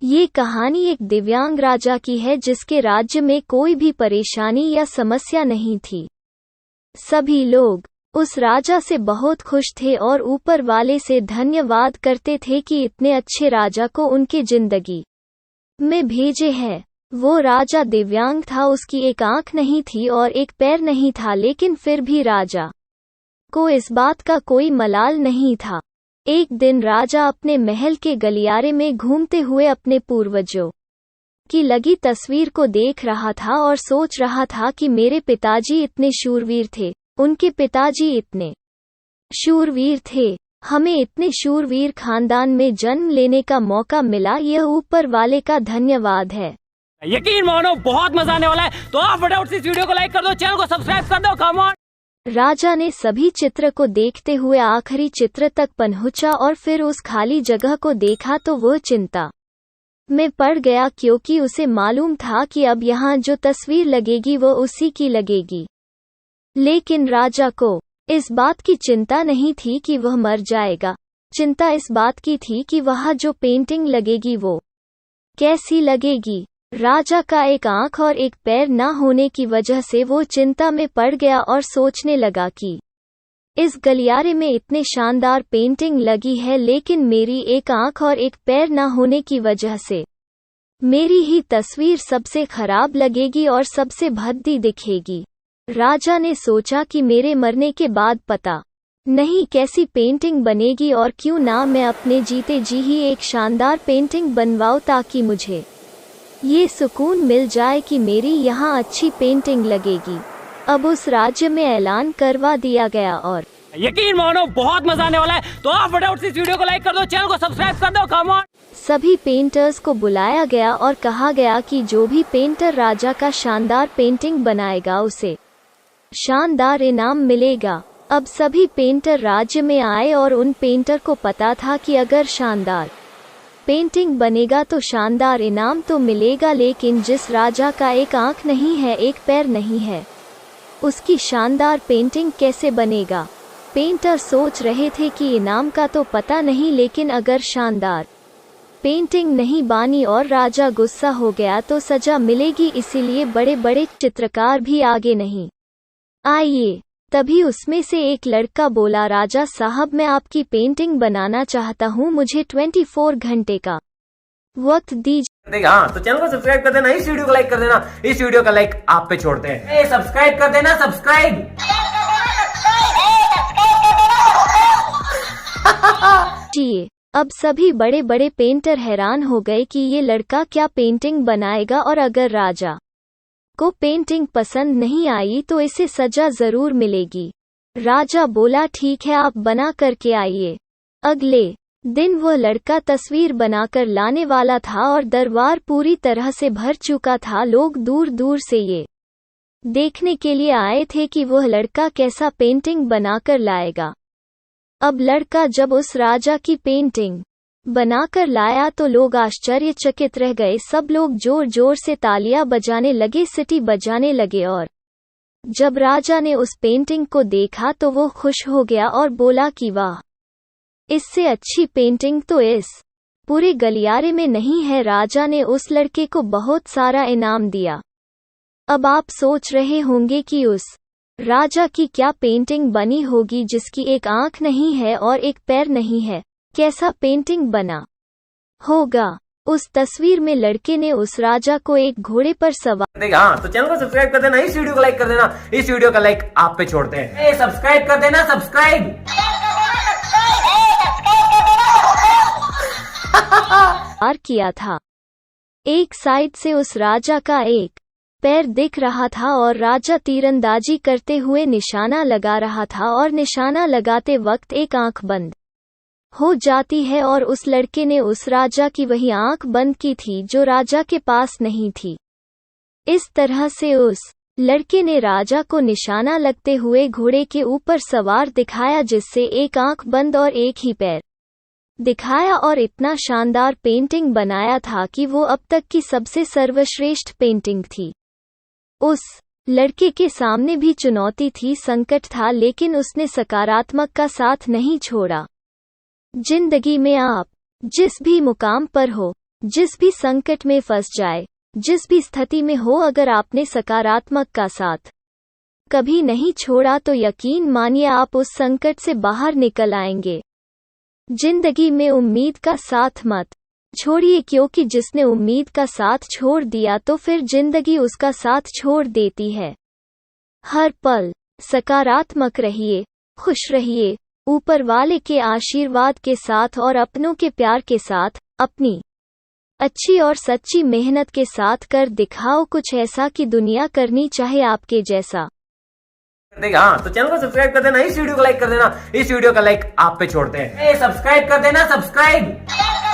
ये कहानी एक दिव्यांग राजा की है जिसके राज्य में कोई भी परेशानी या समस्या नहीं थी। सभी लोग उस राजा से बहुत खुश थे और ऊपर वाले से धन्यवाद करते थे कि इतने अच्छे राजा को उनके जिंदगी में भेजे है। वो राजा दिव्यांग था, उसकी एक आंख नहीं थी और एक पैर नहीं था, लेकिन फिर भी राजा को इस बात का कोई मलाल नहीं था। एक दिन राजा अपने महल के गलियारे में घूमते हुए अपने पूर्वजों की लगी तस्वीर को देख रहा था और सोच रहा था कि मेरे पिताजी इतने शूरवीर थे, उनके पिताजी इतने शूरवीर थे, हमें इतने शूरवीर खानदान में जन्म लेने का मौका मिला, यह ऊपर वाले का धन्यवाद है। यकीन मानो बहुत मजा आने वाला है, तो आप फटाफट से इस वीडियो को लाइक कर दो, चैनल को सब्सक्राइब कर दो, कम ऑन। राजा ने सभी चित्र को देखते हुए आखिरी चित्र तक पहुंचा और फिर उस खाली जगह को देखा तो वह चिंता में पड़ गया, क्योंकि उसे मालूम था कि अब यहाँ जो तस्वीर लगेगी वो उसी की लगेगी। लेकिन राजा को इस बात की चिंता नहीं थी कि वह मर जाएगा, चिंता इस बात की थी कि वहाँ जो पेंटिंग लगेगी वो कैसी लगेगी। राजा का एक आंख और एक पैर न होने की वजह से वो चिंता में पड़ गया और सोचने लगा कि इस गलियारे में इतने शानदार पेंटिंग लगी है, लेकिन मेरी एक आंख और एक पैर न होने की वजह से मेरी ही तस्वीर सबसे खराब लगेगी और सबसे भद्दी दिखेगी। राजा ने सोचा कि मेरे मरने के बाद पता नहीं कैसी पेंटिंग बनेगी, और क्यों ना मैं अपने जीते जी ही एक शानदार पेंटिंग बनवाऊं, ताकि मुझे ये सुकून मिल जाए कि मेरी यहाँ अच्छी पेंटिंग लगेगी। अब उस राज्य में ऐलान करवा दिया गया और यकीन मानो बहुत मजा आने वाला है, तो आप फटाफट से इस वीडियो को लाइक कर दो, चैनल को सब्सक्राइब कर दो, कम ऑन। सभी पेंटर्स को बुलाया गया और कहा गया कि जो भी पेंटर राजा का शानदार पेंटिंग बनाएगा उसे शानदार इनाम मिलेगा। अब सभी पेंटर राज्य में आए और उन पेंटर को पता था कि अगर शानदार पेंटिंग बनेगा तो शानदार इनाम तो मिलेगा, लेकिन जिस राजा का एक आंख नहीं है, एक पैर नहीं है, उसकी शानदार पेंटिंग कैसे बनेगा। पेंटर सोच रहे थे कि इनाम का तो पता नहीं, लेकिन अगर शानदार पेंटिंग नहीं बनी और राजा गुस्सा हो गया तो सजा मिलेगी, इसीलिए बड़े बड़े चित्रकार भी आगे नहीं आइए। तभी उसमें से एक लड़का बोला, राजा साहब मैं आपकी पेंटिंग बनाना चाहता हूँ, मुझे 24 घंटे का वक्त दीजिए। हाँ, तो चैनल को सब्सक्राइब कर देना, इस वीडियो को लाइक कर देना, इस वीडियो का लाइक आप पे छोड़ते हैं, सब्सक्राइब कर देना, सब्सक्राइब। अब सभी बड़े बड़े पेंटर हैरान हो गए कि ये लड़का क्या पेंटिंग बनाएगा, और अगर राजा को पेंटिंग पसंद नहीं आई तो इसे सजा जरूर मिलेगी। राजा बोला ठीक है, आप बना करके आइए। अगले दिन वह लड़का तस्वीर बनाकर लाने वाला था और दरबार पूरी तरह से भर चुका था। लोग दूर दूर से ये देखने के लिए आए थे कि वह लड़का कैसा पेंटिंग बनाकर लाएगा। अब लड़का जब उस राजा की पेंटिंग बनाकर लाया तो लोग आश्चर्यचकित रह गए। सब लोग जोर जोर से तालियां बजाने लगे, सीटी बजाने लगे, और जब राजा ने उस पेंटिंग को देखा तो वो खुश हो गया और बोला कि वाह, इससे अच्छी पेंटिंग तो इस पूरे गलियारे में नहीं है। राजा ने उस लड़के को बहुत सारा इनाम दिया। अब आप सोच रहे होंगे कि उस राजा की क्या पेंटिंग बनी होगी जिसकी एक आंख नहीं है और एक पैर नहीं है। कैसा पेंटिंग बना होगा। उस तस्वीर में लड़के ने उस राजा को एक घोड़े पर सवार। हाँ, तो चैनल को सब्सक्राइब कर देना, इस वीडियो को लाइक कर देना, इस वीडियो का लाइक आप पे छोड़ते हैं, सब्सक्राइब कर देना, सब्सक्राइब। किया था। एक साइड से उस राजा का एक पैर दिख रहा था और राजा तीरंदाजी करते हुए निशाना लगा रहा था, और निशाना लगाते वक्त एक आंख बंद हो जाती है, और उस लड़के ने उस राजा की वही आंख बंद की थी जो राजा के पास नहीं थी। इस तरह से उस लड़के ने राजा को निशाना लगते हुए घोड़े के ऊपर सवार दिखाया, जिससे एक आंख बंद और एक ही पैर दिखाया, और इतना शानदार पेंटिंग बनाया था कि वो अब तक की सबसे सर्वश्रेष्ठ पेंटिंग थी। उस लड़के के सामने भी चुनौती थी, संकट था, लेकिन उसने सकारात्मक का साथ नहीं छोड़ा। जिंदगी में आप जिस भी मुकाम पर हो, जिस भी संकट में फंस जाए, जिस भी स्थिति में हो, अगर आपने सकारात्मक का साथ कभी नहीं छोड़ा तो यकीन मानिए आप उस संकट से बाहर निकल आएंगे। जिंदगी में उम्मीद का साथ मत छोड़िए, क्योंकि जिसने उम्मीद का साथ छोड़ दिया तो फिर जिंदगी उसका साथ छोड़ देती है। हर पल सकारात्मक रहिए, खुश रहिए, ऊपर वाले के आशीर्वाद के साथ और अपनों के प्यार के साथ, अपनी अच्छी और सच्ची मेहनत के साथ कर दिखाओ कुछ ऐसा कि दुनिया करनी चाहे आपके जैसा। हाँ, तो चैनल को सब्सक्राइब कर देना, इस वीडियो को लाइक कर देना, इस वीडियो का लाइक आप पे छोड़ते हैं। सब्सक्राइब कर देना, सब्सक्राइब।